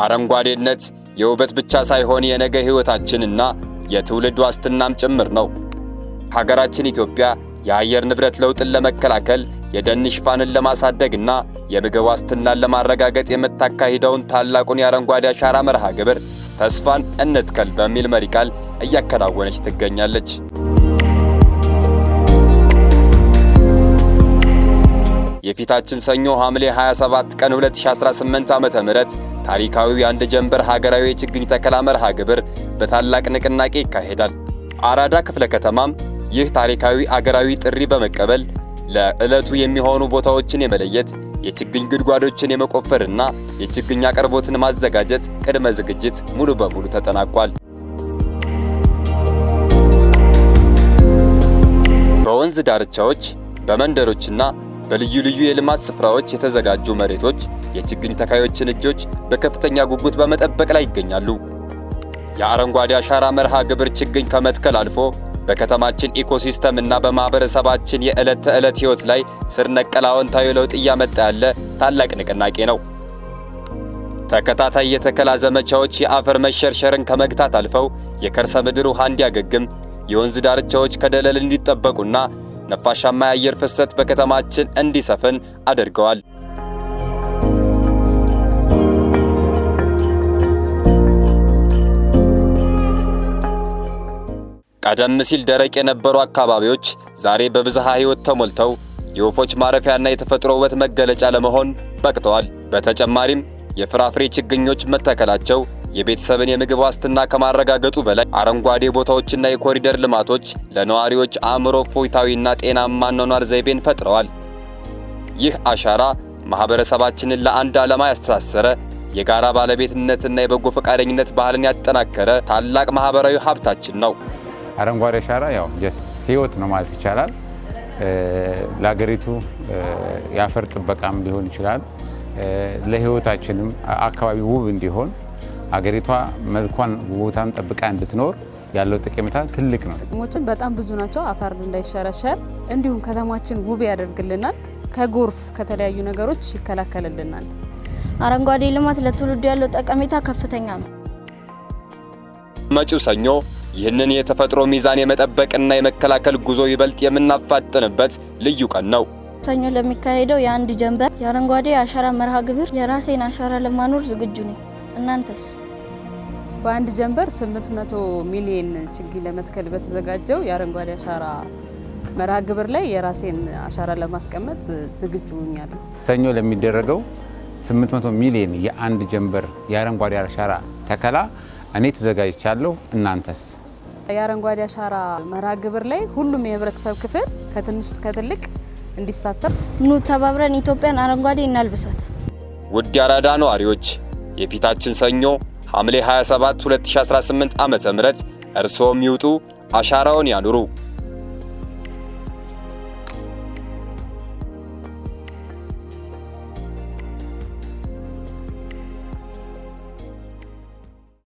አረንጓዴነት የውበት ብቻ ሳይሆን የነገ ሕይወታችንና የትውልድ ዋስትናም ጭምር ነው። ሀገራችን ኢትዮጵያ የአየር ንብረት ለውጥን ለመከላከል የደን ሽፋንን ለማሳደግና የምግብ ዋስትናን ለማረጋገጥ የምታካሂደውን ታላቁን የአረንጓዴ አሻራ መርሃ ግብር ተስፋን እንትከል በሚል መሪ ቃል እያከናወነች ትገኛለች። የፊታችን ሰኞ ሐምሌ 27 ቀን 2018 ዓ.ም ታሪካዊው የአንድ ጀንበር ሀገራዊ የችግኝ ተከላ መርሃ ግብር በታላቅ ንቅናቄ ይካሄዳል። አራዳ ክፍለ ከተማም ይህ ታሪካዊ አገራዊ ጥሪ በመቀበል ለዕለቱ የሚሆኑ ቦታዎችን የመለየት የችግኝ ጉድጓዶችን የመቆፈርና የችግኝ አቅርቦትን ማዘጋጀት ቅድመ ዝግጅት ሙሉ በሙሉ ተጠናቋል። በወንዝ ዳርቻዎች፣ በመንደሮችና በልዩ ልዩ የልማት ስፍራዎች የተዘጋጁ መሬቶች የችግኝ ተካዮችን እጆች በከፍተኛ ጉጉት በመጠበቅ ላይ ይገኛሉ። የአረንጓዴ አሻራ መርሃ ግብር ችግኝ ከመትከል አልፎ በከተማችን ኢኮሲስተም እና በማህበረሰባችን የዕለት ተዕለት ሕይወት ላይ ስር ነቀል አዎንታዊ ለውጥ እያመጣ ያለ ታላቅ ንቅናቄ ነው። ተከታታይ የተከላ ዘመቻዎች የአፈር መሸርሸርን ከመግታት አልፈው የከርሰ ምድር ውሃ እንዲያገግም፣ የወንዝ ዳርቻዎች ከደለል እንዲጠበቁና ነፋሻማ የአየር ፍሰት በከተማችን እንዲሰፍን አድርገዋል። ቀደም ሲል ደረቅ የነበሩ አካባቢዎች ዛሬ በብዝሃ ሕይወት ተሞልተው የወፎች ማረፊያና የተፈጥሮ ውበት መገለጫ ለመሆን በቅተዋል። በተጨማሪም የፍራፍሬ ችግኞች መተከላቸው የቤተሰብን የምግብ ዋስትና ከማረጋገጡ በላይ አረንጓዴ ቦታዎችና የኮሪደር ልማቶች ለነዋሪዎች አእምሮ እፎይታዊና ጤናማ አኗኗር ዘይቤን ፈጥረዋል። ይህ አሻራ ማህበረሰባችንን ለአንድ ዓላማ ያስተሳሰረ፣ የጋራ ባለቤትነትና የበጎ ፈቃደኝነት ባህልን ያጠናከረ ታላቅ ማህበራዊ ሀብታችን ነው። አረንጓዴ አሻራ ያው ጀስት ህይወት ነው ማለት ይቻላል። ለሀገሪቱ የአፈር ጥበቃም ሊሆን ይችላል። ለህይወታችንም አካባቢ ውብ እንዲሆን አገሪቷ መልኳን ውበቷን ጠብቃ እንድትኖር ያለው ጠቀሜታ ትልቅ ነው። ጥቅሞችን በጣም ብዙ ናቸው። አፈር እንዳይሸረሸር እንዲሁም ከተማችን ውብ ያደርግልናል። ከጎርፍ ከተለያዩ ነገሮች ይከላከልልናል። አረንጓዴ ልማት ለትውልድ ያለው ጠቀሜታ ከፍተኛ ነው። መጪው ሰኞ ይህንን የተፈጥሮ ሚዛን የመጠበቅና የመከላከል ጉዞ ይበልጥ የምናፋጥንበት ልዩ ቀን ነው። ሰኞ ለሚካሄደው የአንድ ጀንበር የአረንጓዴ አሻራ መርሃ ግብር የራሴን አሻራ ለማኖር ዝግጁ ነኝ። እናንተስ? በአንድ ጀንበር 800 ሚሊዮን ችግኝ ለመትከል በተዘጋጀው የአረንጓዴ አሻራ መርሃ ግብር ላይ የራሴን አሻራ ለማስቀመጥ ዝግጁ ሆኛለሁ። ሰኞ ለሚደረገው 800 ሚሊዮን የአንድ ጀንበር የአረንጓዴ አሻራ ተከላ እኔ ተዘጋጅቻለሁ። እናንተስ? የአረንጓዴ አሻራ መርሃ ግብር ላይ ሁሉም የህብረተሰብ ክፍል ከትንሽ እስከ ትልቅ እንዲሳተፍ ኑ ተባብረን ኢትዮጵያን አረንጓዴ እናልብሳት። ውድ የአራዳ ነዋሪዎች የፊታችን ሰኞ ሐምሌ 27 2018 ዓ.ም እርስዎም ይውጡ፣ አሻራውን ያኑሩ።